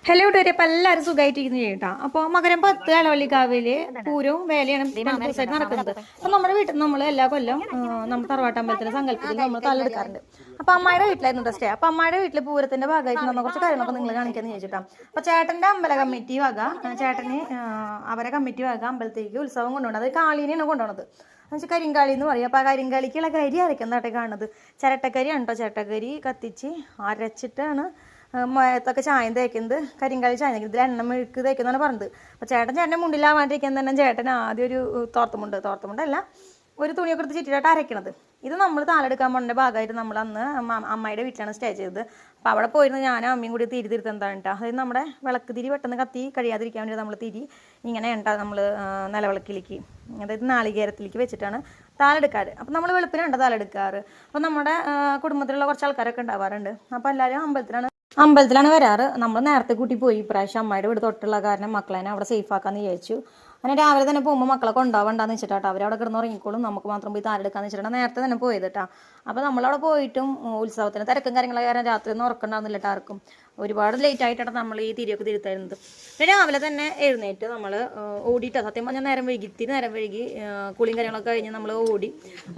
Hello ഡോരെ അപ്പം എല്ലാവരും സുഖമായിട്ടിരിക്കുന്നു കേട്ടോ. അപ്പോൾ മകരം 10 അളവള്ളിക്കാവില് പൂരവും വേലയാണ് 2 ദിവസമായിട്ട് നടക്കുന്നത്. അപ്പം നമ്മുടെ വീട്ടിൽ നമ്മൾ എല്ലാ കൊല്ലം നമ്മൾ തറവാട്ടമ്പലത്തിലെ സങ്കല്പത്തിൽ നമ്മൾ തലെടുക്കാറുണ്ട്. അപ്പം അമ്മയുടെ വീട്ടിലായിരുന്നു സ്റ്റേ. അപ്പം അമ്മയുടെ വീട്ടിൽ പൂരത്തിന്റെ ഭാഗമായിട്ട് നമ്മൾ കുറച്ച് കാര്യങ്ങളൊക്കെ നിങ്ങൾ കാണിക്കാന്ന് ചോദിച്ചിട്ടാണ്. അപ്പോൾ ചേട്ടന്റെ അമ്പല കമ്മിറ്റി വക ചേട്ടന് അവരെ കമ്മിറ്റി വക അമ്പലത്തേക്ക് ഉത്സവം കൊണ്ടുപോകണം. അത് കാളീനെയാണ് കൊണ്ടുപോകുന്നത്. എന്നുവെച്ചാൽ കരിങ്കാളി എന്ന് പറയും. അപ്പോൾ ആ കരിങ്കാളിക്കുള്ള കരി അരക്കുന്നതാട്ടെ കാണുന്നത്. ചിരട്ടക്കരിയാണ് കേട്ടോ. ചിരട്ടക്കരി കത്തിച്ച് അരച്ചിട്ടാണ് മയത്തൊക്കെ ചായം തേക്കുന്നത്. കരിങ്കാലി ചായം തേക്കുന്നത്. ഇതിൽ എണ്ണ മെഴുക്ക് തേക്കുന്നതാണ് പറഞ്ഞത്. അപ്പോൾ ചേട്ടൻ്റെ മുണ്ടിലാവാണ്ടിരിക്കാൻ തന്നെ ചേട്ടൻ ആദ്യം ഒരു തോർത്തുമുണ്ടല്ല ഒരു തുണിയൊക്കെ എടുത്ത് ചുറ്റിട്ടായിട്ട് അരയ്ക്കണത്. ഇത് നമ്മൾ താലെടുക്കാൻ പോകുന്ന ഭാഗമായിട്ട് നമ്മൾ അന്ന് അമ്മയുടെ വീട്ടിലാണ് സ്റ്റേ ചെയ്തത്. അപ്പോൾ അവിടെ പോയിരുന്നു ഞാനും അമ്മയും കൂടി തിരി തിരുത്തെന്താണ് കേട്ടോ. അതായത് നമ്മുടെ വിളക്ക് തിരി പെട്ടെന്ന് കത്തി കഴിയാതിരിക്കാൻ വേണ്ടി നമ്മൾ തിരി ഇങ്ങനെ നമ്മൾ നിലവിളക്കിലേക്ക്, അതായത് നാളികേരത്തിലേക്ക് വെച്ചിട്ടാണ് താലെടുക്കാറ്. അപ്പം നമ്മൾ വെളുപ്പിനാണ് താലെടുക്കാറ്. അപ്പം നമ്മുടെ കുടുംബത്തിലുള്ള കുറച്ച് ആൾക്കാരൊക്കെ ഉണ്ടാവാറുണ്ട്. അപ്പോൾ എല്ലാവരും അമ്പലത്തിലാണ് വരാറ്. നമ്മൾ നേരത്തെ കൂട്ടി പോയി. ഇപ്രാവശ്യം അമ്മയുടെ വീട് തൊട്ടുള്ള കാരണം മക്കളെ അവിടെ സേഫ് ആക്കാന്ന് വിചാരിച്ചു. അങ്ങനെ രാവിലെ തന്നെ പോകുമ്പോൾ മക്കളെ കൊണ്ടുപോകണ്ടെന്ന് വെച്ചിട്ടാട്ടോ. അവരവിടെ കിടന്ന് ഉറങ്ങിക്കോളും, നമുക്ക് മാത്രം പോയി താലെടുക്കാന്ന് വെച്ചിട്ടാണ് നേരത്തെ തന്നെ പോയത് കേട്ടോ. അപ്പോൾ നമ്മളവിടെ പോയിട്ടും ഉത്സവത്തിന് തിരക്കും കാര്യങ്ങളൊക്കെ കാരണം രാത്രി ഒന്നും ഉറക്കണ്ടാവുന്നില്ല കേട്ടോ ആർക്കും. ഒരുപാട് ലേറ്റ് ആയിട്ടാണ് നമ്മൾ ഈ തിരിയൊക്കെ തിരുത്തായിരുന്നത്. പിന്നെ രാവിലെ തന്നെ എഴുന്നേറ്റ് നമ്മൾ ഓടിയിട്ടോ. സത്യം പറഞ്ഞാൽ നേരം വൈകി കുളിയും കാര്യങ്ങളൊക്കെ കഴിഞ്ഞ് നമ്മൾ ഓടി.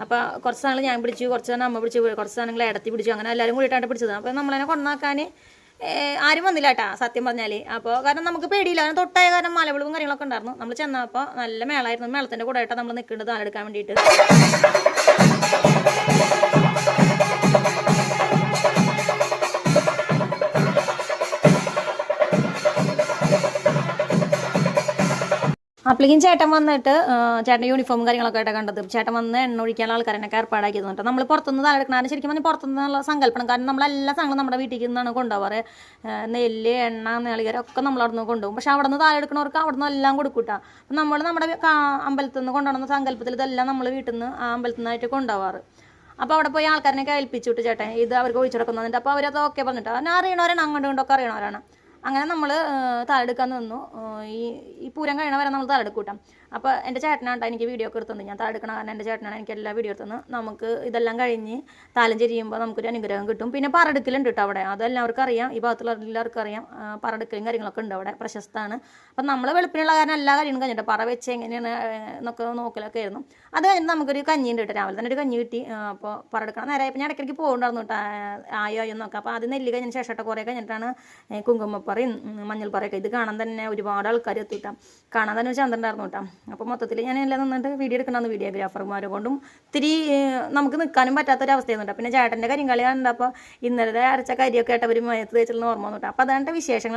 അപ്പോൾ കുറച്ച് സാധനങ്ങൾ ഞാൻ പിടിച്ചു, കുറച്ച് സാധനം അമ്മ പിടിച്ചു, കുറച്ച് സാധനങ്ങൾ ഇടത്തി പിടിച്ചു. അങ്ങനെ എല്ലാവരും കൂടിയിട്ടാണ് പിടിച്ചത്. അപ്പോൾ നമ്മളതിനെ കൊണ്ടാക്കാൻ ആരും വന്നില്ല കേട്ടാ സത്യം പറഞ്ഞാൽ. അപ്പോൾ കാരണം നമുക്ക് പേടിയില്ല. കാരണം തൊട്ടായ കാരണം മലവിളവും കാര്യങ്ങളൊക്കെ ഉണ്ടായിരുന്നു. നമ്മൾ ചെന്നപ്പോൾ നല്ല മേളായിരുന്നു. മേളത്തിൻ്റെ കൂടെ ആയിട്ടാണ് നമ്മൾ നിൽക്കേണ്ടത് താലെടുക്കാൻ വേണ്ടിയിട്ട്. അപ്പോഴേക്കും ചേട്ടൻ വന്നിട്ട് ചേട്ടൻ്റെ യൂണിഫോമും കാര്യങ്ങളൊക്കെ ആയിട്ട് കണ്ടത്. ചേട്ടൻ വന്ന് എണ്ണ ഒഴിക്കാനുള്ള ആൾക്കാരെന്നൊക്കെ ഏർപ്പാടാക്കി തന്നിട്ട് നമ്മൾ പുറത്തുനിന്ന് താലെടുക്കണം. ശരിക്കും പറഞ്ഞാൽ പുറത്തുനിന്നുള്ള സങ്കല്പണം. കാരണം നമ്മളെല്ലാ സാധനങ്ങളും നമ്മുടെ വീട്ടിൽ നിന്നാണ് കൊണ്ടുപോകാറ്. നെല്ല്, എണ്ണ, നാളികേരം ഒക്കെ നമ്മൾ അവിടെ നിന്ന് കൊണ്ടുപോകും. പക്ഷെ അവിടെ നിന്ന് താലെടുക്കണവർക്ക് അവിടെ നിന്ന് എല്ലാം കൊടുക്കൂട്ടാ. അപ്പം നമ്മൾ നമ്മുടെ അമ്പലത്തിൽ നിന്ന് കൊണ്ടുപോകുന്ന സങ്കല്പത്തിൽ ഇതെല്ലാം നമ്മൾ വീട്ടിൽ നിന്ന് ആ അമ്പലത്തിൽ നിന്നായിട്ട് കൊണ്ടുപോകാറ്. അപ്പോൾ അവിടെ പോയി ആൾക്കാരനൊക്കെ ഏൽപ്പിച്ചു വിട്ടു ചേട്ടൻ ഇത് അവർക്ക് ഒഴിച്ചെടുക്കുന്നുണ്ട്. അപ്പോൾ അവരത് ഓക്കെ പറഞ്ഞിട്ട് ഞാൻ അറിയണവരാണ്, അങ്ങോട്ടും ഇങ്ങോട്ടൊക്കെ അറിയണവരാണ്. അങ്ങനെ നമ്മൾ താലെടുക്കാൻ നിന്നു. ഈ പൂരം കഴിയണ വരെ നമ്മൾ താലെടുക്കൂട്ടാം. അപ്പോൾ എൻ്റെ ചേട്ടനാണ് എനിക്ക് വീഡിയോ ഒക്കെ എടുത്തത്. ഞാൻ താലെടുക്കണ കാരണം എൻ്റെ ചേട്ടനാണ് എനിക്ക് എല്ലാ വീഡിയോ എടുത്തത്. നമുക്ക് ഇതെല്ലാം കഴിഞ്ഞ് താലം ചെരിയുമ്പോൾ നമുക്കൊരു അനുഗ്രഹം കിട്ടും. പിന്നെ പറടുക്കലുണ്ട് കേട്ടോ അവിടെ. അതെല്ലാവർക്കും അറിയാം, ഈ ഭാഗത്തുള്ള എല്ലാവർക്കും അറിയാം. പറടുക്കലും കാര്യങ്ങളൊക്കെ ഉണ്ട് അവിടെ, പ്രശസ്തമാണ്. അപ്പം നമ്മൾ വെളുപ്പിനുള്ള കാരണം എല്ലാ കാര്യങ്ങളും കഴിഞ്ഞിട്ട് പറ വെച്ച് എങ്ങനെയാണ് എന്നൊക്കെ നോക്കലൊക്കെ ആയിരുന്നു. അത് കഴിഞ്ഞ് നമുക്കൊരു കഞ്ഞി ഉണ്ട് കേട്ടോ. രാവിലെ തന്നെ ഒരു കഞ്ഞി കിട്ടി. അപ്പോൾ പറടുക്കണം നേരെ ഇപ്പം ഞാൻ ഇടയ്ക്കിടയ്ക്ക് പോകുന്നുണ്ടായിരുന്നു കേട്ടോ, ആയോ നോക്കാം. അപ്പോൾ അത് നെല്ല് കഴിഞ്ഞതിന് ശേഷം കുറേ കഴിഞ്ഞിട്ടാണ് കുങ്കുമപ്പറയും മഞ്ഞൾപ്പറയൊക്കെ. ഇത് കാണാൻ തന്നെ ഒരുപാട് ആൾക്കാർ എത്തിയിട്ടാം. കാണാൻ തന്നെ ചന്തണ്ടായിരുന്നു കേട്ടോ. അപ്പോൾ മൊത്തത്തിൽ ഞാൻ എല്ലാം നിന്നിട്ട് വീഡിയോ എടുക്കണമെന്ന് വീഡിയോഗ്രാഫർമാരെ കൊണ്ടും ഇത്തിരി നമുക്ക് നിൽക്കാനും പറ്റാത്തൊരവസ്ഥയായിരുന്നു. പിന്നെ ചേട്ടൻ്റെ കരിങ്കളി കണ്ടപ്പോൾ ഇന്നലെ അരച്ച കരിയൊക്കെ ആയിട്ട് അവർ മയത്ത് തേച്ചുള്ള ഓർമ്മ വന്നു കേട്ടോ. അപ്പോൾ അതാണ് വിശേഷങ്ങൾ.